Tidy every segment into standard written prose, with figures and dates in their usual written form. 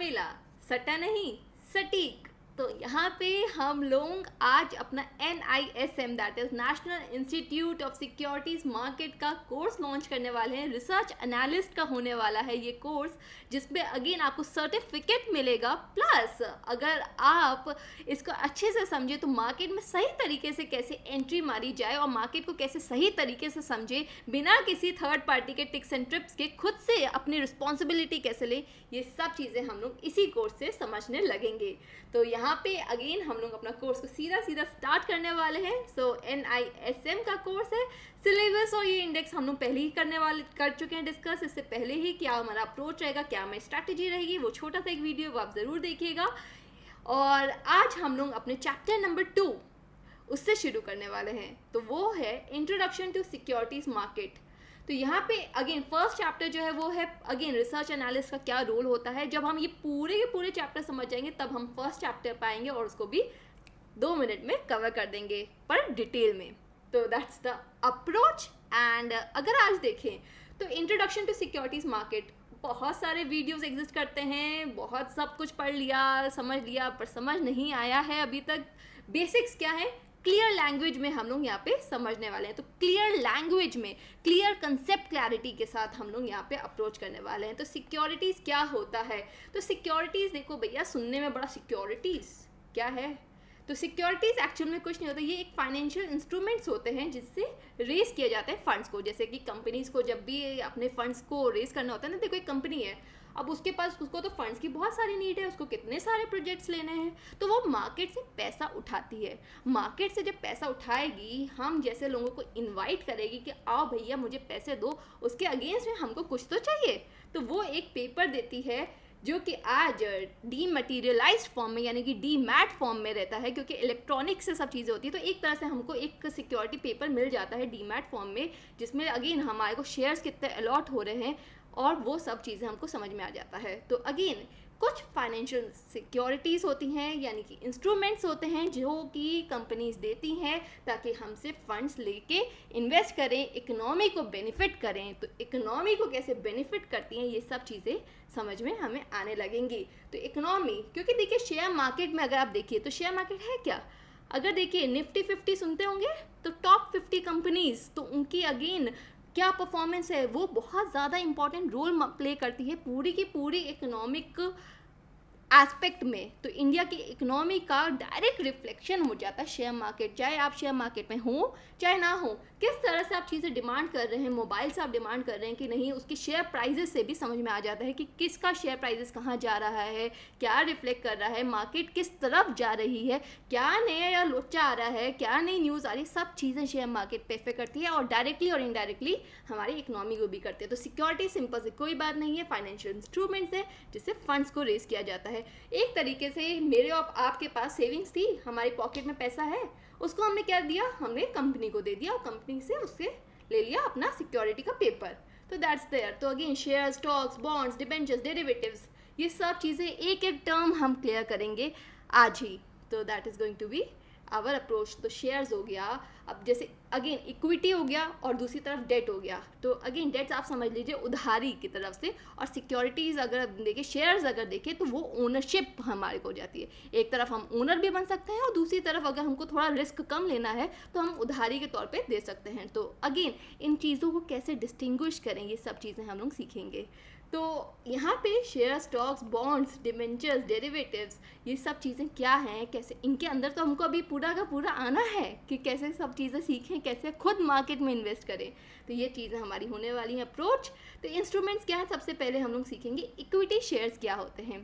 झमेला, सट्टा नहीं सटीक। तो यहाँ पे हम लोग आज अपना NISM that is national institute of securities market का कोर्स लॉन्च करने वाले हैं। रिसर्च एनालिस्ट का होने वाला है ये कोर्स, जिसमें अगेन आपको सर्टिफिकेट मिलेगा, प्लस अगर आप इसको अच्छे से समझे तो मार्केट में सही तरीके से कैसे एंट्री मारी जाए और मार्केट को कैसे सही तरीके से समझे बिना किसी थर्ड पार्टी के टिक्स एंड ट्रिप्स के, खुद से अपनी रिस्पॉन्सिबिलिटी कैसे ले, ये सब चीज़ें हम लोग इसी कोर्स से समझने लगेंगे। तो यहाँ पे अगेन हम लोग अपना कोर्स को सीधा स्टार्ट करने वाले हैं। सो NISM का कोर्स है। सिलेबस और ये इंडेक्स हम लोग पहले ही कर चुके हैं डिस्कस। इससे पहले ही क्या हमारा अप्रोच रहेगा, क्या हमारी स्ट्रैटेजी रहेगी, वो छोटा सा एक वीडियो वो आप ज़रूर देखिएगा। और आज हम लोग अपने चैप्टर नंबर 2 उससे शुरू करने वाले हैं। तो वो है इंट्रोडक्शन टू सिक्योरिटीज़ मार्केट। तो यहाँ पे अगेन फर्स्ट चैप्टर जो है वो है अगेन रिसर्च एनालिस्ट का क्या रोल होता है। जब हम ये पूरे के पूरे चैप्टर समझ जाएंगे तब हम फर्स्ट चैप्टर पाएंगे और उसको भी 2 मिनट में कवर कर देंगे पर डिटेल में। तो दैट्स द अप्रोच। एंड अगर आज देखें तो इंट्रोडक्शन टू सिक्योरिटीज़ मार्केट, बहुत सारे वीडियोस एग्जिस्ट करते हैं, बहुत सब कुछ पढ़ लिया समझ लिया, पर समझ नहीं आया है अभी तक बेसिक्स क्या है। क्लियर लैंग्वेज में हम लोग यहाँ पे समझने वाले हैं। तो क्लियर लैंग्वेज में क्लियर कंसेप्ट क्लैरिटी के साथ हम लोग यहाँ पे अप्रोच करने वाले हैं। तो सिक्योरिटीज़ क्या होता है, तो सिक्योरिटीज़ देखो भैया, सुनने में बड़ा सिक्योरिटीज़ क्या है, तो सिक्योरिटीज़ एक्चुअल में कुछ नहीं होता। ये एक फाइनेंशियल इंस्ट्रूमेंट्स होते हैं जिससे रेस किया जाता है फंड्स को। जैसे कि कंपनीज़ को जब भी अपने फंड्स को रेस करना होता है ना, देखो एक कंपनी है, अब उसके पास उसको तो फंड्स की बहुत सारी नीड है, उसको कितने सारे प्रोजेक्ट्स लेने हैं, तो वो मार्केट से पैसा उठाती है। मार्केट से जब पैसा उठाएगी, हम जैसे लोगों को इनवाइट करेगी कि आओ भैया मुझे पैसे दो, उसके अगेंस्ट में हमको कुछ तो चाहिए, तो वो एक पेपर देती है जो कि आज डीमटेरियलाइज्ड फॉर्म में यानी कि डीमैट फॉर्म में रहता है, क्योंकि इलेक्ट्रॉनिक से सब चीज़ें होती है। तो एक तरह से हमको एक सिक्योरिटी पेपर मिल जाता है डीमैट फॉर्म में, जिसमें अगेन हमारे को शेयर्स कितने अलॉट हो रहे हैं और वो सब चीज़ें हमको समझ में आ जाता है। तो अगेन कुछ फाइनेंशियल सिक्योरिटीज़ होती हैं यानी कि इंस्ट्रूमेंट्स होते हैं जो कि कंपनीज देती हैं ताकि हमसे फंड्स लेके इन्वेस्ट करें, इकोनॉमी को बेनिफिट करें। तो इकोनॉमी को कैसे बेनिफिट करती हैं ये सब चीज़ें समझ में हमें आने लगेंगी। तो इकोनॉमी, क्योंकि देखिए शेयर मार्केट में अगर आप देखिए तो शेयर मार्केट है क्या, अगर देखिए निफ्टी 50 सुनते होंगे तो टॉप 50 कंपनीज, तो उनकी अगेन क्या परफॉर्मेंस है वो बहुत ज़्यादा इंपॉर्टेंट रोल प्ले करती है पूरी की पूरी इकोनॉमिक एस्पेक्ट में। तो इंडिया की इकोनॉमी का डायरेक्ट रिफ्लेक्शन हो जाता है शेयर मार्केट। चाहे आप शेयर मार्केट में हो चाहे ना हो, किस तरह से आप चीज़ें डिमांड कर रहे हैं, मोबाइल से आप डिमांड कर रहे हैं कि नहीं, उसकी शेयर प्राइजेस से भी समझ में आ जाता है कि किसका शेयर प्राइजेस कहाँ जा रहा है, क्या रिफ्लेक्ट कर रहा है, मार्केट किस तरफ जा रही है, क्या नया या लोचा आ रहा है, क्या नई न्यूज़ आ रही है, सब चीज़ें शेयर मार्केट पे इफेक्ट करती है और डायरेक्टली और इनडायरेक्टली हमारी इकोनॉमी को भी करती है। तो सिक्योरिटी सिंपल से कोई बात नहीं है, फाइनेंशियल इंस्ट्रूमेंट्स है जिससे फंड्स को रेस किया जाता है। एक तरीके से मेरे और आपके पास सेविंग्स थी, हमारी पॉकेट में पैसा है, उसको हमने क्या दिया, हमने कंपनी को दे दिया और कंपनी से उससे ले लिया अपना सिक्योरिटी का पेपर। तो दैट्स देयर। तो again share, stocks, bonds, debentures, derivatives, ये सब चीज़ें एक एक टर्म हम क्लियर करेंगे आज ही। तो that is going to be our approach. तो शेयर्स हो गया, अब जैसे अगेन इक्विटी हो गया और दूसरी तरफ डेट हो गया। तो अगेन डेट्स आप समझ लीजिए उधारी की तरफ से, और सिक्योरिटीज़ अगर देखें, शेयर्स अगर देखें तो वो ओनरशिप हमारे को हो जाती है। एक तरफ हम ओनर भी बन सकते हैं और दूसरी तरफ अगर हमको थोड़ा रिस्क कम लेना है तो हम उधारी के तौर पे दे सकते हैं। तो अगेन इन चीज़ों को कैसे डिस्टिंग्विश करें ये सब चीज़ें हम लोग सीखेंगे। तो यहाँ पे share, stocks, bonds, debentures, derivatives, ये सब चीज़ें क्या हैं, कैसे इनके अंदर तो हमको अभी पूरा का पूरा आना है कि कैसे सब चीज़ें सीखें, कैसे खुद मार्केट में इन्वेस्ट करें। तो ये चीज़ें हमारी होने वाली हैं अप्रोच। तो इंस्ट्रूमेंट्स क्या है, सबसे पहले हम लोग सीखेंगे इक्विटी शेयर्स क्या होते हैं।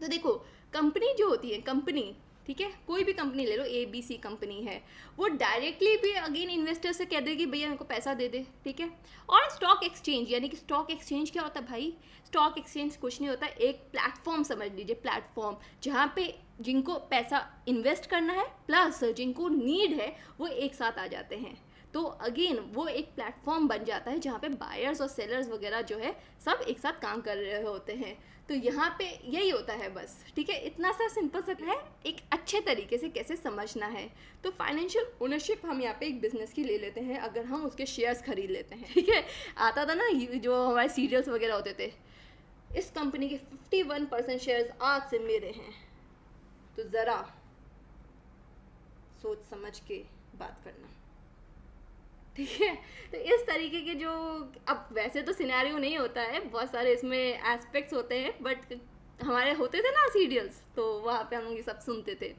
तो देखो कंपनी जो होती है, कंपनी ठीक है, कोई भी कंपनी ले लो, ABC कंपनी है, वो डायरेक्टली भी अगेन इन्वेस्टर से कह देगी भैया मेरे को पैसा दे दे, ठीक है। और स्टॉक एक्सचेंज, यानी कि स्टॉक एक्सचेंज क्या होता है भाई, स्टॉक एक्सचेंज कुछ नहीं होता, एक प्लेटफॉर्म समझ लीजिए, प्लेटफॉर्म जहाँ पे जिनको पैसा इन्वेस्ट करना है प्लस जिनको नीड है वो एक साथ आ जाते हैं। तो अगेन वो एक प्लेटफॉर्म बन जाता है जहाँ पे बायर्स और सेलर्स वगैरह जो है सब एक साथ काम कर रहे होते हैं। तो यहाँ पे यही होता है बस, ठीक है, इतना सा सिंपल सा है, एक अच्छे तरीके से कैसे समझना है। तो फाइनेंशियल ओनरशिप हम यहाँ पे एक बिजनेस की ले लेते हैं अगर हम उसके शेयर्स खरीद लेते हैं, ठीक है। आता था ना जो हमारे सीरियल्स वगैरह होते थे, इस कंपनी के 51% शेयर्स आज से मेरे हैं, तो ज़रा सोच समझ के बात करना, ठीक है। तो इस तरीके के जो, अब वैसे तो सिनेरियो नहीं होता है, बहुत सारे इसमें एस्पेक्ट्स होते हैं, बट हमारे होते थे ना सीरियल्स, तो वहाँ पे हम लोग ये सब सुनते थे।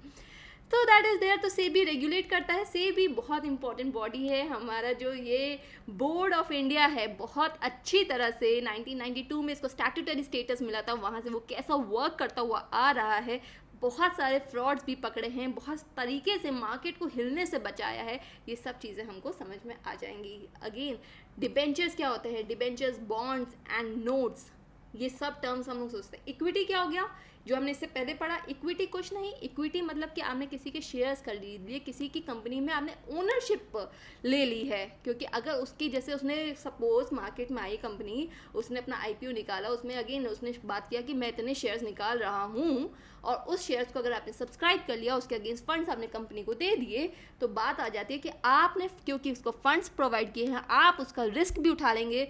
तो दैट इज़ देयर। तो सेबी रेगुलेट करता है। सेबी बहुत इंपॉर्टेंट बॉडी है हमारा, जो ये बोर्ड ऑफ इंडिया है, बहुत अच्छी तरह से 1992 में इसको स्टैट्यूटरी स्टेटस मिला था, वहाँ से वो कैसा वर्क करता हुआ आ रहा है, बहुत सारे फ्रॉड्स भी पकड़े हैं, बहुत तरीके से मार्केट को हिलने से बचाया है, ये सब चीज़ें हमको समझ में आ जाएंगी। अगेन डिबेंचर्स क्या होते हैं, डिबेंचर्स, बॉन्ड्स एंड नोट्स, ये सब टर्म्स हम लोग सोचते हैं। इक्विटी क्या हो गया, जो हमने इससे पहले पढ़ा, इक्विटी कुछ नहीं, इक्विटी मतलब कि आपने किसी के शेयर्स खरीद लिए, किसी की कंपनी में आपने ओनरशिप ले ली है, क्योंकि अगर उसकी, जैसे उसने सपोज मार्केट में आई कंपनी, उसने अपना आईपीओ निकाला, उसमें अगेन उसने बात किया कि मैं इतने शेयर्स निकाल रहा हूँ, और उस शेयर्स को अगर आपने सब्सक्राइब कर लिया, उसके अगेंस्ट फंड्स आपने कंपनी को दे दिए, तो बात आ जाती है कि आपने, क्योंकि उसको फंड्स प्रोवाइड किए हैं, आप उसका रिस्क भी उठा लेंगे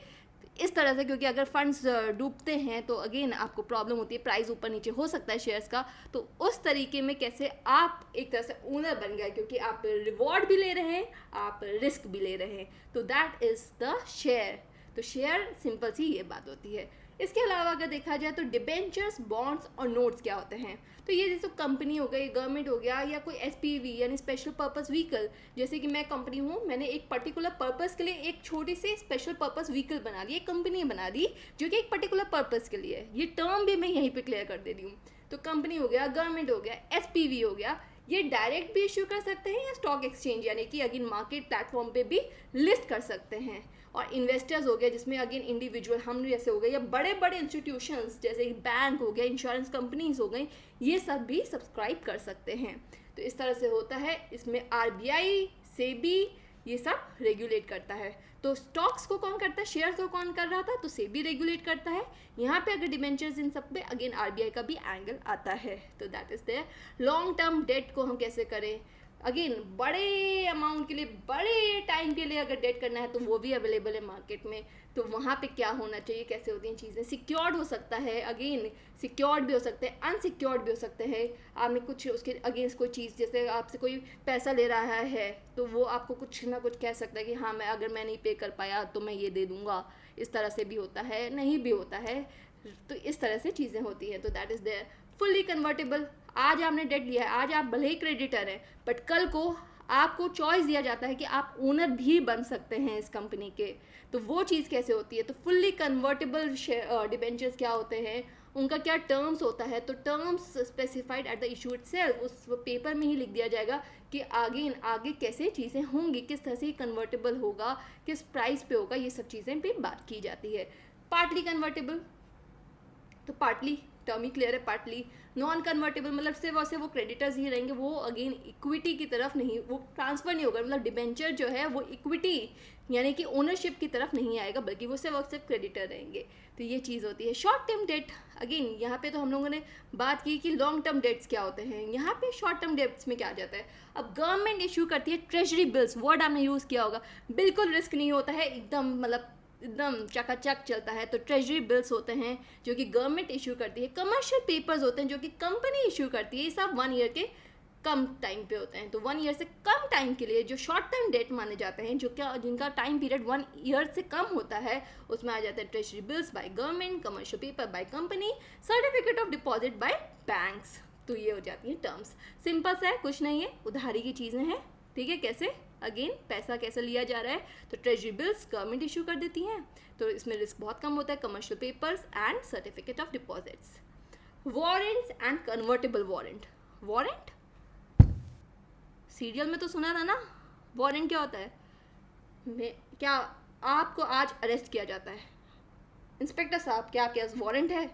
इस तरह से, क्योंकि अगर फंड्स डूबते हैं तो अगेन आपको प्रॉब्लम होती है, प्राइस ऊपर नीचे हो सकता है शेयर्स का। तो उस तरीके में कैसे आप एक तरह से ओनर बन गए, क्योंकि आप रिवॉर्ड भी ले रहे हैं, आप रिस्क भी ले रहे हैं, तो दैट इज़ द शेयर। तो शेयर सिंपल सी ये बात होती है। इसके अलावा अगर देखा जाए तो डिबेंचर्स, बॉन्ड्स और नोट्स क्या होते हैं, तो ये जैसे कंपनी हो गई, गवर्नमेंट हो गया, या कोई एसपीवी यानी स्पेशल पर्पस व्हीकल, जैसे कि मैं कंपनी हूँ, मैंने एक पर्टिकुलर पर्पस के लिए एक छोटी सी स्पेशल पर्पस व्हीकल बना दी, एक कंपनी बना दी जो कि एक पर्टिकुलर पर्पस के लिए है। ये टर्म भी मैं यहीं पे क्लियर कर दे रही हूँ। तो कंपनी हो गया, गवर्नमेंट हो गया, एसपीवी हो गया, ये डायरेक्ट भी इश्यू कर सकते हैं या स्टॉक एक्सचेंज यानी कि अगेन मार्केट प्लेटफॉर्म पे भी लिस्ट कर सकते हैं। और इन्वेस्टर्स हो गए, जिसमें अगेन इंडिविजुअल हम जैसे हो गए, या बड़े बड़े इंस्टीट्यूशंस जैसे बैंक हो गया, इंश्योरेंस कंपनीज हो गई, ये सब भी सब्सक्राइब कर सकते हैं। तो इस तरह से होता है। इसमें आरबीआई, सेबी, ये सब रेगुलेट करता है। तो स्टॉक्स को कौन करता है, शेयर्स को कौन कर रहा था, तो सेबी रेगुलेट करता है। यहाँ पे अगर डिबेंचर्स, इन सब पे अगेन आरबीआई का भी एंगल आता है। तो that is there. Long term debt को हम कैसे करें, अगेन बड़े अमाउंट के लिए, बड़े टाइम के लिए अगर डेट करना है तो वो भी अवेलेबल है मार्केट में। तो वहाँ पे क्या होना चाहिए, कैसे होती हैं चीज़ें, सिक्योर्ड हो सकता है, अगेन सिक्योर्ड भी हो सकते हैं, अनसिक्योर्ड भी हो सकते हैं। आपने कुछ उसके अगेंस्ट कोई चीज़, जैसे आपसे कोई पैसा ले रहा है तो वो आपको कुछ ना कुछ कह सकता है कि हाँ मैं, अगर मैं नहीं पे कर पाया तो मैं ये दे दूँगा, इस तरह से भी होता है, नहीं भी होता है। तो इस तरह से चीज़ें होती हैं। तो that is there. Fully convertible, आज आपने डेट लिया है, आज आप भले ही क्रेडिटर हैं, बट कल को आपको चॉइस दिया जाता है कि आप ओनर भी बन सकते हैं इस कंपनी के। तो वो चीज़ कैसे होती है, तो फुल्ली कन्वर्टेबल डिबेंचर्स क्या होते हैं, उनका क्या टर्म्स होता है, तो terms specified at the issue itself, उस पेपर में ही लिख दिया जाएगा कि आगे कैसे चीज़ें होंगी, किस तरह से कन्वर्टेबल होगा, किस प्राइस पे होगा, ये सब चीज़ें पे बात की जाती है। पार्टली कन्वर्टेबल, तो पार्टली टर्म ही क्लियर है, पार्टली। नॉन कन्वर्टेबल मतलब सिर्फ और सिर्फ वो क्रेडिटर्स ही रहेंगे, वो अगेन इक्विटी की तरफ नहीं, वो ट्रांसफर नहीं होगा, मतलब डिबेंचर जो है वो इक्विटी यानी कि ओनरशिप की तरफ नहीं आएगा, बल्कि वो सिर्फ और सिर्फ क्रेडिटर रहेंगे। तो ये चीज़ होती है। शॉर्ट टर्म डेट, अगेन यहाँ पे तो हम लोगों ने बात की कि लॉन्ग टर्म डेट्स क्या होते हैं, यहाँ पे शॉर्ट टर्म डेट्स में क्या आ जाता है। अब गवर्नमेंट इशू करती है ट्रेजरी बिल्स, वर्ड आपने यूज़ किया होगा, बिल्कुल रिस्क नहीं होता है, एकदम मतलब एकदम चकाचक चलता है। तो ट्रेजरी बिल्स होते हैं जो कि गवर्नमेंट इशू करती है, कमर्शियल पेपर्स होते हैं जो कि कंपनी इशू करती है, ये सब 1 ईयर के कम टाइम पे होते हैं। तो 1 ईयर से कम टाइम के लिए जो शॉर्ट टर्म डेट माने जाते हैं, जो क्या जिनका टाइम पीरियड 1 ईयर से कम होता है, उसमें आ जाता है treasury bills by government, commercial paper by company, certificate of deposit bye banks. तो ये हो जाती हैं टर्म्स। सिंपल सा है, कुछ नहीं है, उधारी की चीज़ें हैं, ठीक है। कैसे, अगेन पैसा कैसे लिया जा रहा है, तो ट्रेजरी बिल्स गवर्नमेंट इशू कर देती हैं, तो इसमें रिस्क बहुत कम होता है, commercial papers and certificate of deposits. Warrants and convertible warrant, warrant serial में तो सुना था ना, वारंट क्या होता है, क्या आपको आज अरेस्ट किया जाता है, इंस्पेक्टर साहब क्या आपके पास वारंट है,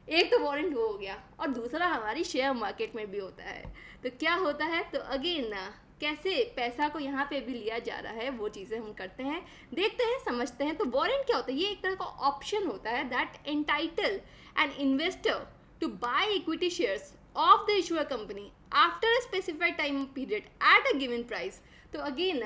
एक तो वारंट वो हो गया, और दूसरा हमारी शेयर मार्केट में भी होता है। तो क्या होता है, तो अगेन ना कैसे पैसा को यहाँ पे भी लिया जा रहा है, वो चीज़ें हम करते हैं, देखते हैं, समझते हैं। तो वारंट क्या होता है, ये एक तरह का ऑप्शन होता है that entitle an investor to buy equity shares of the issuer company after a specified time period at a given price. तो अगेन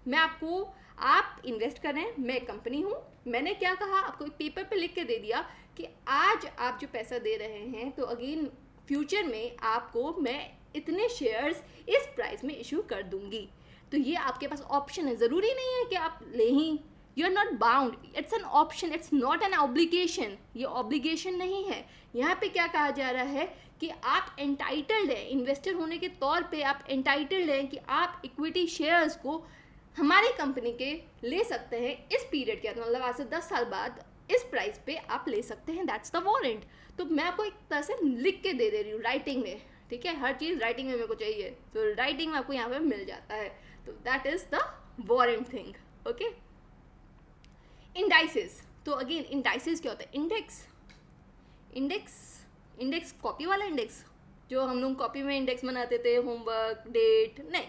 मैं आपको आप इन्वेस्ट कर रहे हैं, मैं कंपनी हूँ, मैंने क्या कहा आपको पेपर पे लिख के दे दिया कि आज आप जो पैसा दे रहे हैं तो अगेन फ्यूचर में आपको मैं इतने शेयर्स इस प्राइस में इशू कर दूंगी। तो ये आपके पास ऑप्शन है, ज़रूरी नहीं है कि आप ले ही, you are not bound, it's an option, it's not an obligation. ये ऑब्लिगेशन नहीं है। यहाँ पे क्या कहा जा रहा है कि आप एंटाइटल्ड हैं, इन्वेस्टर होने के तौर पे आप एंटाइटल्ड हैं कि आप इक्विटी शेयर्स को हमारी कंपनी के ले सकते हैं इस पीरियड के, मतलब आज से 10 साल बाद इस प्राइस पे आप ले सकते हैं, दैट्स द वारंट। तो मैं आपको एक तरह से लिख के दे रही हूँ राइटिंग में, ठीक है, हर चीज़ राइटिंग में मेरे को चाहिए, तो राइटिंग में आपको यहाँ पे मिल जाता है। तो that is the warrant thing, okay. Indices, तो अगेन इंडाइसेस क्या होता है? इंडेक्स कॉपी वाला इंडेक्स जो हम लोग कॉपी में इंडेक्स बनाते थे, होमवर्क, डेट, नहीं।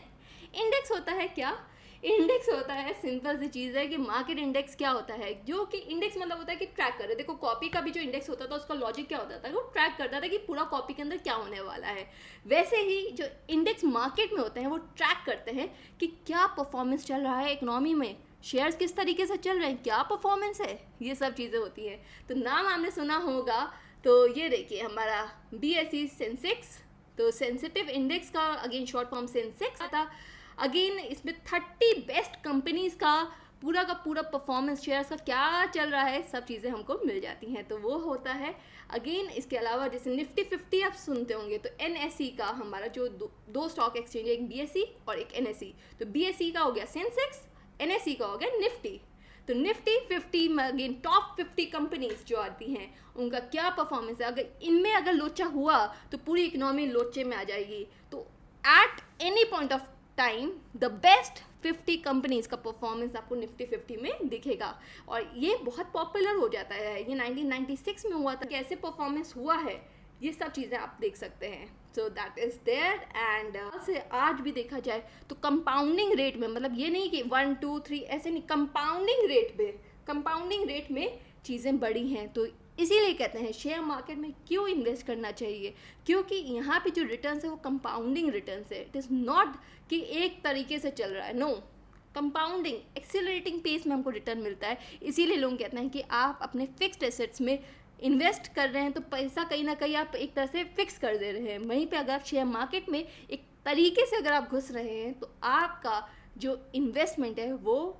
इंडेक्स होता है क्या? इंडेक्स होता है, सिंपल सी चीज़ है कि मार्केट इंडेक्स क्या होता है, जो कि इंडेक्स मतलब होता है कि ट्रैक करे। देखो कॉपी का भी जो इंडेक्स होता था उसका लॉजिक क्या होता था, वो ट्रैक करता था कि पूरा कॉपी के अंदर क्या होने वाला है। वैसे ही जो इंडेक्स मार्केट में होते हैं वो ट्रैक करते हैं कि क्या परफॉर्मेंस चल रहा है इकोनॉमी में, शेयर्स किस तरीके से चल रहे हैं, क्या परफॉर्मेंस है, ये सब चीज़ें होती हैं। तो नाम आपने सुना होगा, तो ये देखिए हमारा BSE सेंसेक्स, तो सेंसिटिव इंडेक्स का अगेन शॉर्ट फॉर्म सेंसेक्स आता। अगेन इसमें 30 बेस्ट कंपनीज का पूरा परफॉर्मेंस, शेयर्स का क्या चल रहा है, सब चीज़ें हमको मिल जाती हैं। तो वो होता है। अगेन इसके अलावा जैसे निफ्टी 50 आप सुनते होंगे, तो NSE का हमारा जो दो स्टॉक एक्सचेंज है, एक BSE और एक NSE। तो BSE का हो गया सेंसेक्स, NSE का हो गया निफ्टी। तो निफ्टी 50 में अगेन टॉप 50 कंपनीज जो आती हैं उनका क्या परफॉर्मेंस है, अगर इनमें अगर लोचा हुआ तो पूरी इकोनॉमी लोचे में आ जाएगी। तो at any point of time the best 50 companies का परफॉर्मेंस आपको निफ्टी 50 में दिखेगा, और ये बहुत पॉपुलर हो जाता है। ये 1996 में हुआ था, कैसे परफॉर्मेंस हुआ है ये सब चीज़ें आप देख सकते हैं। So that is there. And से आज भी देखा जाए तो कंपाउंडिंग रेट में, मतलब ये नहीं कि 1 2 3 ऐसे नहीं, कंपाउंडिंग रेट में चीज़ें बढ़ी हैं। तो इसीलिए कहते हैं शेयर मार्केट में क्यों इन्वेस्ट करना चाहिए, क्योंकि यहाँ पे जो रिटर्न्स है वो कंपाउंडिंग रिटर्न्स है। इट इज़ नॉट कि एक तरीके से चल रहा है, नो, कंपाउंडिंग एक्सेलरेटिंग पेस में हमको रिटर्न मिलता है। इसीलिए लोग कहते हैं कि आप अपने फिक्स्ड एसेट्स में इन्वेस्ट कर रहे हैं तो पैसा कहीं ना कहीं आप एक तरह से फिक्स कर दे रहे हैं। वहीं पे अगर आप शेयर मार्केट में एक तरीके से अगर आप घुस रहे हैं तो आपका जो इन्वेस्टमेंट है वो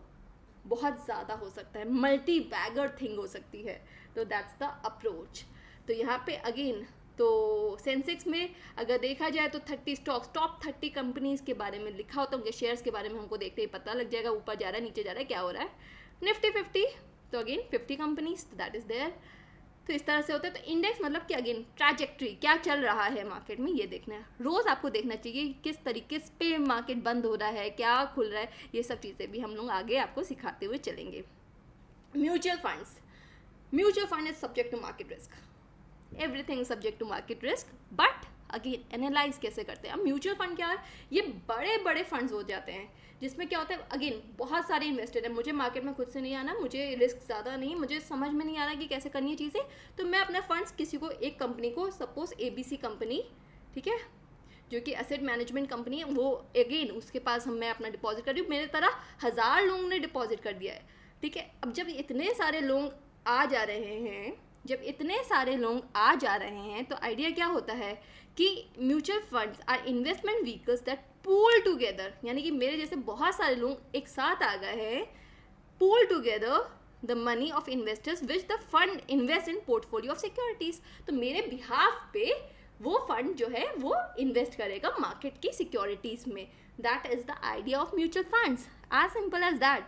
बहुत ज़्यादा हो सकता है, मल्टी बैगर थिंग हो सकती है। तो दैट्स द अप्रोच। तो यहाँ पे अगेन तो सेंसेक्स में अगर देखा जाए तो 30 स्टॉक्स, टॉप 30 कंपनीज के बारे में लिखा होता है, उनके शेयर्स के बारे में हमको देखते ही पता लग जाएगा ऊपर जा रहा है नीचे जा रहा है क्या हो रहा है। निफ्टी 50 तो अगेन 50 कंपनीज, तो दैट इज़ देयर। तो इस तरह से होता है। तो इंडेक्स मतलब कि अगेन ट्रैजेक्टरी क्या चल रहा है मार्केट में, ये देखना है, रोज़ आपको देखना चाहिए किस तरीके पे मार्केट बंद हो रहा है, क्या खुल रहा है, ये सब चीज़ें भी हम लोग आगे आपको सिखाते हुए चलेंगे। Mutual fund is subject to market risk, everything subject to market risk, but again analyse कैसे करते हैं। अब म्यूचुअल फंड क्या है, ये बड़े बड़े फंड्स हो जाते हैं जिसमें क्या होता है, अगेन बहुत सारे इन्वेस्टर हैं, मुझे मार्केट में खुद से नहीं आना, मुझे रिस्क ज़्यादा नहीं, मुझे समझ में नहीं आ रहा कि कैसे करनी है चीज़ें, तो मैं अपने फंड्स किसी को, एक कंपनी को, सपोज ABC कंपनी, ठीक है, जो कि एसेट मैनेजमेंट कंपनी है, वो अगेन उसके पास मैं अपना डिपॉजिट कर रही हूँ, मेरे तरह 1000 लोगों ने डिपॉजिट कर दिया है, ठीक है। अब जब इतने सारे लोग आ जा रहे हैं, तो आइडिया क्या होता है कि mutual funds are investment vehicles that pool together, यानी कि मेरे जैसे बहुत सारे लोग एक साथ आ गए हैं, pool together the money of investors which the fund invest in portfolio of securities. तो मेरे बिहाफ पे वो फंड जो है वो इन्वेस्ट करेगा मार्केट की सिक्योरिटीज में। That is the idea of mutual funds, as simple as that.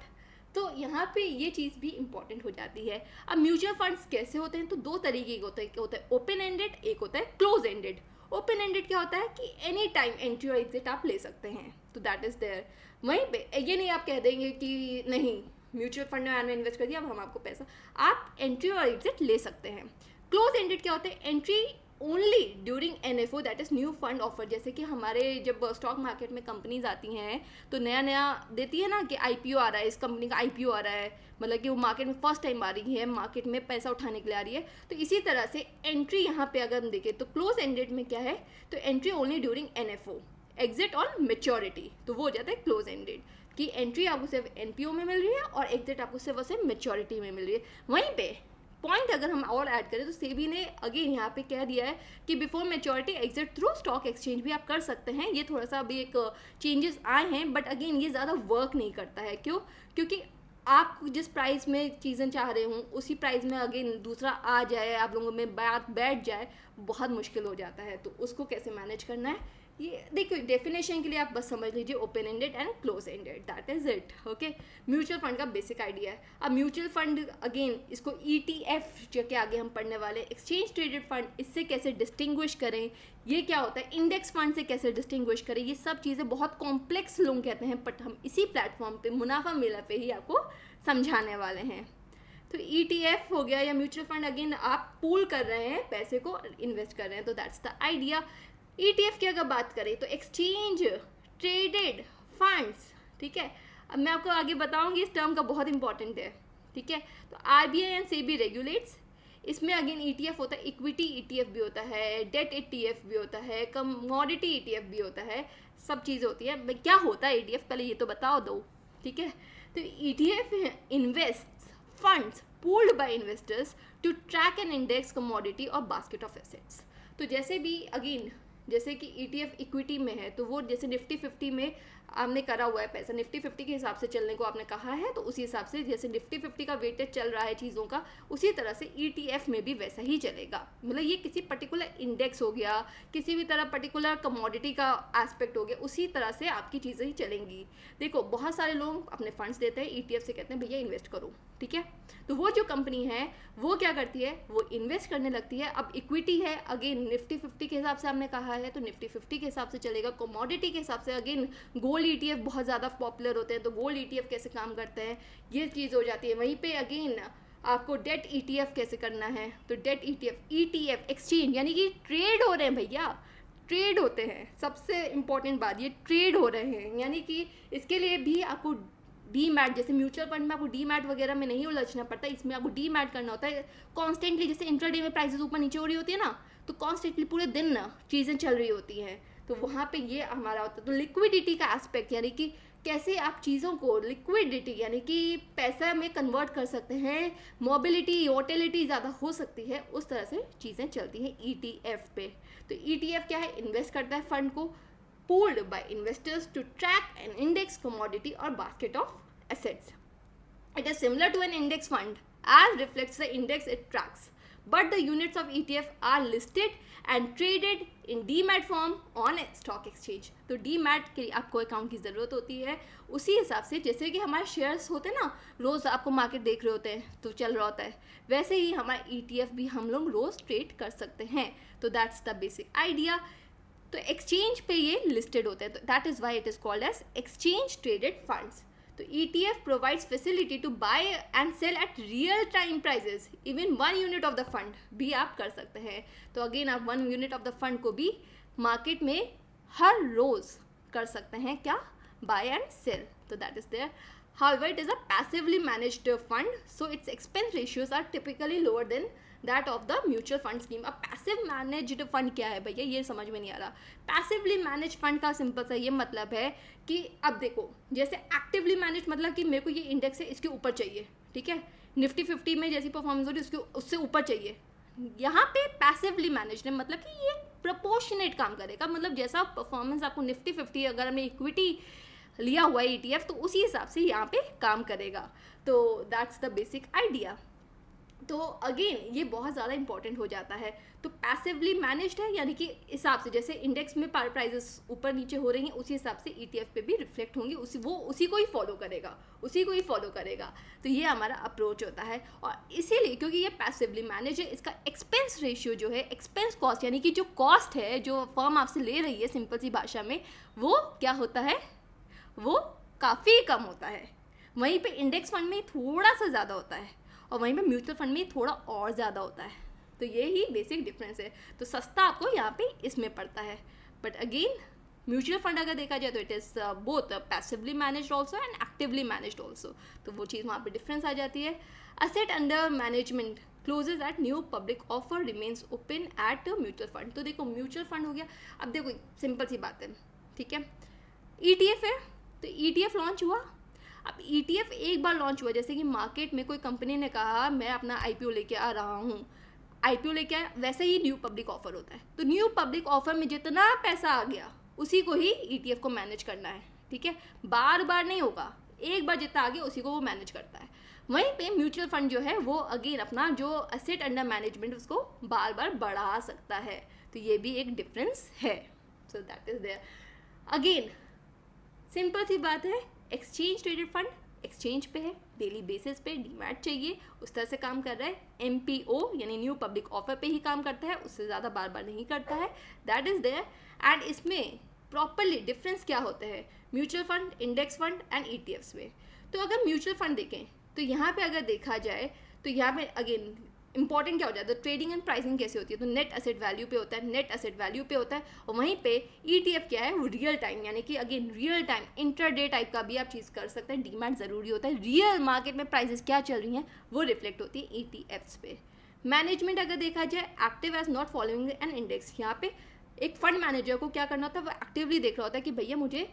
तो यहाँ पे ये चीज़ भी इंपॉर्टेंट हो जाती है। अब म्यूचुअल फंड्स कैसे होते हैं, तो दो तरीके के होते हैं, एक होता है ओपन एंडेड, एक होता है क्लोज एंडेड। ओपन एंडेड क्या होता है कि एनी टाइम एंट्री और एग्जिट आप ले सकते हैं, तो दैट इज़ देयर। वहीं पे ये नहीं आप कह देंगे कि नहीं म्यूचुअल फंड में मैंने इन्वेस्ट कर दिया अब हम आपको पैसा, आप एंट्री और एग्जिट ले सकते हैं। क्लोज एंडेड क्या होता है, entry only during NFO, that is new fund offer. जैसे कि हमारे जब स्टॉक मार्केट में कंपनीज आती हैं तो नया नया देती है ना कि IPO आ रहा है, इस कंपनी का IPO आ रहा है, मतलब कि वो मार्केट में फर्स्ट टाइम आ रही है, मार्केट में पैसा उठाने के लिए आ रही है। तो इसी तरह से एंट्री यहाँ पे अगर हम देखें तो क्लोज एंडेड में क्या है, तो entry only during NFO। Exit on maturity, तो वो हो जाता है क्लोज एंडेड, कि एंट्री आपको सिर्फ एनपीओ में मिल रही है और एग्जिट आपको सिर्फ और सिर्फ मेच्योरिटी में मिल रही है। वहीं पे पॉइंट अगर हम और ऐड करें तो सेबी ने अगेन यहाँ पे कह दिया है कि before maturity exit through stock exchange भी आप कर सकते हैं। ये थोड़ा सा अभी एक चेंजेस आए हैं, बट अगेन ये ज़्यादा वर्क नहीं करता है। क्यों? क्योंकि आप जिस प्राइस में चीज़ें चाह रहे हों उसी प्राइस में अगेन दूसरा आ जाए, आप लोगों में बात बैठ जाए, बहुत मुश्किल हो जाता है। तो उसको कैसे मैनेज करना है, ये देखिए डेफिनेशन के लिए आप बस समझ लीजिए open ended and close ended, that is it. Okay, mutual fund का बेसिक आइडिया है। अब म्यूचुअल फंड अगेन इसको ETF जो कि आगे हम पढ़ने वाले, एक्सचेंज ट्रेडेड फंड, इससे कैसे डिस्टिंग्विश करें, ये क्या होता है, इंडेक्स फंड से कैसे डिस्टिंग्विश करें, ये सब चीज़ें बहुत कॉम्प्लेक्स लोग कहते हैं, बट हम इसी प्लेटफॉर्म पे मुनाफा मेला पे ही आपको समझाने वाले हैं। तो ETF हो गया या म्यूचुअल फंड, अगेन आप पूल कर रहे हैं, पैसे को इन्वेस्ट कर रहे हैं, तो दैट्स द आइडिया। ETF की अगर बात करें तो एक्सचेंज ट्रेडेड फंड्स, ठीक है। अब मैं आपको आगे बताऊंगी, इस टर्म का बहुत इंपॉर्टेंट है, ठीक है। तो RBI एंड SEBI रेगुलेट्स, इसमें अगेन ETF होता है, इक्विटी ETF भी होता है, डेट ETF भी होता है, कमोडिटी ETF भी होता है, सब चीज़ें होती है। क्या होता है ETF, पहले ये तो बताओ दो, ठीक है। तो ETF invest funds pooled by investors to track an index, commodity और बास्केट ऑफ एसेट्स। तो जैसे भी अगेन जैसे कि ETF इक्विटी में है, तो वो जैसे निफ्टी 50 में आपने करा हुआ है पैसा, निफ्टी 50 के हिसाब से चलने को आपने कहा है, तो उसी हिसाब से जैसे निफ्टी 50 का वेटेज चल रहा है चीज़ों का, उसी तरह से ETF में भी वैसा ही चलेगा। मतलब ये किसी पर्टिकुलर इंडेक्स हो गया, किसी भी तरह पर्टिकुलर कमोडिटी का एस्पेक्ट हो गया, उसी तरह से आपकी चीज़ें ही चलेंगी। देखो बहुत सारे लोग अपने फंड्स देते हैं, ETF से कहते हैं भैया इन्वेस्ट करो, ठीक है। तो वो जो कंपनी है वो क्या करती है, वो इन्वेस्ट करने लगती है। अब इक्विटी है, अगेन निफ्टी 50 के हिसाब से हमने कहा है, तो निफ्टी 50 के हिसाब से चलेगा। कमोडिटी के हिसाब से अगेन गोल्ड ETF बहुत ज़्यादा पॉपुलर होते हैं, तो गोल्ड ETF कैसे काम करते हैं, ये चीज़ हो जाती है। वहीं पे अगेन आपको डेट ETF कैसे करना है, तो डेट ETF एक्सचेंज, यानी कि ट्रेड हो रहे हैं भैया, ट्रेड होते हैं। सबसे इंपॉर्टेंट बात, ये ट्रेड हो रहे हैं, यानी कि इसके लिए भी आपको डीमैट, जैसे म्यूचुअल फंड में आपको डीमैट वगैरह में नहीं उलझना पड़ता, इसमें आपको डीमैट करना होता है कॉन्स्टेंटली। जैसे इंट्राडे में प्राइसेस ऊपर नीचे हो रही होती है ना, तो कॉन्स्टेंटली पूरे दिन ना चीज़ें चल रही होती हैं, तो वहाँ पे ये हमारा होता है। तो लिक्विडिटी का एस्पेक्ट, यानी कि कैसे आप चीज़ों को लिक्विडिटी यानी कि पैसा में कन्वर्ट कर सकते हैं, मोबिलिटी वोटिलिटी ज़्यादा हो सकती है, उस तरह से चीज़ें चलती हैं ETF पे। तो ETF क्या है, इन्वेस्ट करता है फंड को, pooled by investors to track an index, commodity or basket of assets. It is similar to an index fund as reflects the index it tracks, but the units of ETF are listed and traded in DMAT form on a stock exchange. तो DMAT के लिए आपको account की ज़रूरत होती है, उसी हिसाब से जैसे कि हमारे शेयर्स होते हैं ना, रोज़ आपको मार्केट देख रहे होते हैं तो चल रहा होता है, वैसे ही हमारा ETF भी हम लोग रोज़ ट्रेड कर सकते हैं। तो दैट्स द बेसिक आइडिया। तो एक्सचेंज पे ये लिस्टेड होते हैं, तो that is why it is called as exchange traded funds. तो ETF provides facility to buy and sell at real time prices, even 1 unit of the fund भी आप कर सकते हैं। तो अगेन आप 1 यूनिट ऑफ द फंड को भी मार्केट में हर रोज़ कर सकते हैं, क्या, बाय एंड सेल। तो that is there. However, it is a passively managed fund, so its expense ratios are typically lower than that of the mutual fund scheme. अब passive managed fund क्या है भैया, ये समझ में नहीं आ रहा। Passively managed fund का सिंपल सा ये मतलब है कि अब देखो, जैसे एक्टिवली मैनेज मतलब कि मेरे को ये इंडेक्स है, इसके ऊपर चाहिए, ठीक है, निफ्टी 50 में जैसी परफॉर्मेंस हो रही है उसके उससे ऊपर चाहिए। यहाँ पे पैसिवली मैनेज्ड है, मतलब कि ये प्रोपोर्शनेट काम करेगा, मतलब जैसा परफॉर्मेंस आपको निफ्टी 50 अगर हमने इक्विटी लिया हुआ है ETF, तो उसी हिसाब से यहाँ पे काम करेगा। तो दैट्स द बेसिक आइडिया। तो अगेन ये बहुत ज़्यादा इंपॉर्टेंट हो जाता है। तो पैसिवली मैनेज्ड है, यानी कि हिसाब से जैसे इंडेक्स में प्राइजेस ऊपर नीचे हो रही हैं, उसी हिसाब से ETF पे भी रिफ्लेक्ट होंगी, उसी को ही फॉलो करेगा, तो ये हमारा अप्रोच होता है। और इसीलिए क्योंकि ये पैसिवली मैनेज है, इसका एक्सपेंस रेशियो जो है, एक्सपेंस कॉस्ट यानी कि जो कॉस्ट है जो फर्म आपसे ले रही है, सिंपल सी भाषा में, वो क्या होता है, वो काफ़ी कम होता है। वहीं पे इंडेक्स फंड में थोड़ा सा ज़्यादा होता है और वहीं पे म्यूचुअल फंड में थोड़ा और ज़्यादा होता है। तो ये ही बेसिक डिफरेंस है। तो सस्ता आपको यहाँ पे इसमें पड़ता है, बट अगेन म्यूचुअल फंड अगर देखा जाए तो it is both passively managed also and actively managed also, तो वो चीज़ वहाँ पे डिफरेंस आ जाती है। Asset under management closes at new public offer remains open at mutual fund. तो देखो म्यूचुअल फंड हो गया, अब देखो सिंपल सी बात है, ठीक है। ETF है, तो ETF लॉन्च हुआ। अब ETF एक बार लॉन्च हुआ, जैसे कि मार्केट में कोई कंपनी ने कहा मैं अपना IPO लेके आ रहा हूँ, IPO लेके आया, वैसे ही न्यू पब्लिक ऑफर होता है। तो न्यू पब्लिक ऑफर में जितना पैसा आ गया उसी को ही ETF को मैनेज करना है, ठीक है। बार बार नहीं होगा, एक बार जितना आ गया उसी को वो मैनेज करता है। वहीं पे म्यूचुअल फंड जो है वो अगेन अपना जो एसेट अंडर मैनेजमेंट उसको बार बार बढ़ा सकता है, तो ये भी एक डिफरेंस है। So that is there. Again simple सी बात है, एक्सचेंज ट्रेडेड फंड एक्सचेंज पे है, डेली बेसिस पे डीमैट चाहिए, उस तरह से काम कर रहा है। MPO यानी न्यू पब्लिक ऑफर पे ही काम करता है, उससे ज़्यादा बार बार नहीं करता है, दैट इज़ देयर। एंड इसमें प्रॉपरली डिफरेंस क्या होते हैं mutual fund, index fund and ETFs में। तो अगर म्यूचुअल फंड देखें तो यहाँ पे अगर देखा जाए तो यहाँ पे अगेन इंपॉर्टेंट क्या हो जाता है, ट्रेडिंग एंड प्राइसिंग कैसे होती है, तो नेट एसेट वैल्यू पे होता है, नेट एसेट वैल्यू पे होता है। और वहीं पे ETF क्या है, वो रियल टाइम यानी कि again real time intraday type का भी आप चीज़ कर सकते हैं। डीमैट ज़रूरी होता है, रियल मार्केट में प्राइसेस क्या चल रही हैं वो रिफ्लेक्ट होती है ETFs पे। मैनेजमेंट अगर देखा जाए, active as not following an index, यहाँ पे एक फंड मैनेजर को क्या करना होता है, वो एक्टिवली देख रहा होता है कि भैया मुझे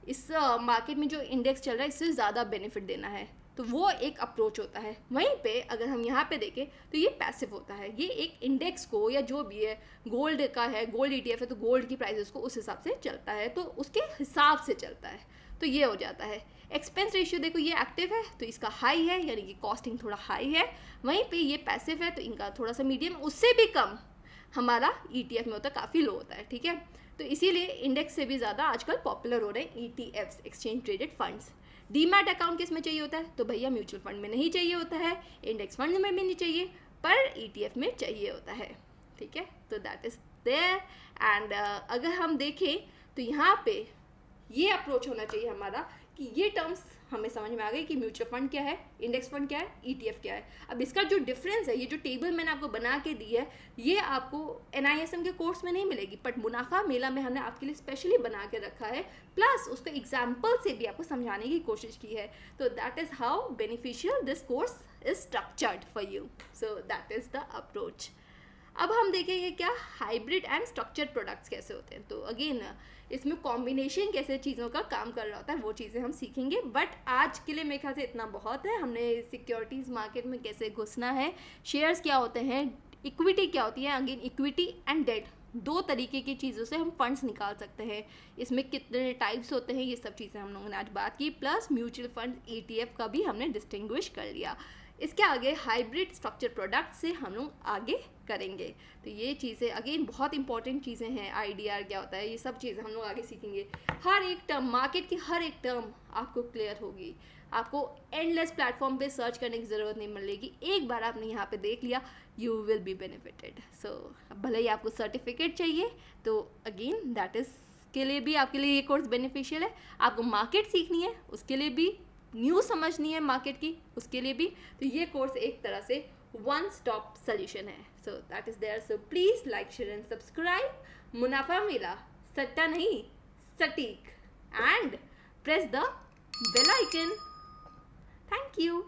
इस मार्केट में जो इंडेक्स चल रहा है इससे ज़्यादा बेनिफिट देना है, तो वो एक अप्रोच होता है। वहीं पे अगर हम यहाँ पे देखें तो ये पैसिव होता है, ये एक इंडेक्स को या जो भी है, गोल्ड का है, गोल्ड ETF है तो गोल्ड की प्राइसेस को उस हिसाब से चलता है, तो उसके हिसाब से चलता है, तो ये हो जाता है। एक्सपेंस रेशियो देखो, ये एक्टिव है तो इसका हाई है यानी कि कॉस्टिंग थोड़ा हाई है, वहीं पे ये पैसिव है तो इनका थोड़ा सा मीडियम, उससे भी कम हमारा ETF में होता है, काफ़ी लो होता है, ठीक है। तो इसीलिए इंडेक्स से भी ज़्यादा आजकल पॉपुलर हो रहे हैं ETFs, exchange traded funds. Demat account किस में चाहिए होता है, तो भैया म्यूचुअल फंड में नहीं चाहिए होता है, इंडेक्स फंड में भी नहीं चाहिए, पर ETF में चाहिए होता है, ठीक है। तो दैट इज देयर। एंड अगर हम देखें तो यहाँ पे ये अप्रोच होना चाहिए हमारा कि ये टर्म्स हमें समझ में आ गई कि म्यूचुअल फंड क्या है, इंडेक्स फंड क्या है, ETF क्या है। अब इसका जो डिफरेंस है, ये जो टेबल मैंने आपको बना के दी है, ये आपको NISM के कोर्स में नहीं मिलेगी, बट मुनाफा मेला में हमने आपके लिए स्पेशली बना के रखा है, प्लस उसको एग्जाम्पल से भी आपको समझाने की कोशिश की है। तो that is how beneficial this course is structured for you, so that is the approach. अब हम देखेंगे क्या हाइब्रिड एंड स्ट्रक्चर्ड प्रोडक्ट्स कैसे होते हैं, तो अगेन इसमें कॉम्बिनेशन कैसे चीज़ों का काम कर रहा होता है वो चीज़ें हम सीखेंगे। बट आज के लिए मेरे ख्याल से इतना बहुत है। हमने सिक्योरिटीज़ मार्केट में कैसे घुसना है, शेयर्स क्या होते हैं, इक्विटी क्या होती है, अगेन इक्विटी एंड डेट, दो तरीके की चीज़ों से हम फंड्स निकाल सकते हैं, इसमें कितने टाइप्स होते हैं, ये सब चीज़ें हम लोगों ने आज बात की। प्लस म्यूचुअल फंड ETF का भी हमने डिस्टिंग्विश कर लिया। इसके आगे हाइब्रिड स्ट्रक्चर प्रोडक्ट से हम लोग आगे करेंगे। तो ये चीज़ें अगेन बहुत इंपॉर्टेंट चीज़ें हैं, IDR क्या होता है, ये सब चीज़ें हम लोग आगे सीखेंगे। हर एक टर्म, मार्केट की हर एक टर्म आपको क्लियर होगी, आपको एंडलेस प्लेटफॉर्म पे सर्च करने की ज़रूरत नहीं मिलेगी, एक बार आपने यहाँ पे देख लिया यू विल बी बेनिफिटेड। सो भले ही आपको सर्टिफिकेट चाहिए तो अगेन दैट इज़ के लिए भी आपके लिए ये कोर्स बेनिफिशियल है। आपको मार्केट सीखनी है उसके लिए भी, न्यूज़ समझनी है मार्केट की उसके लिए भी, तो ये कोर्स एक तरह से वन स्टॉप सोल्यूशन है। So that is there. So please like, share and subscribe. मुनाफा मेला सट्टा नहीं सटीक, and press the bell icon. Thank you.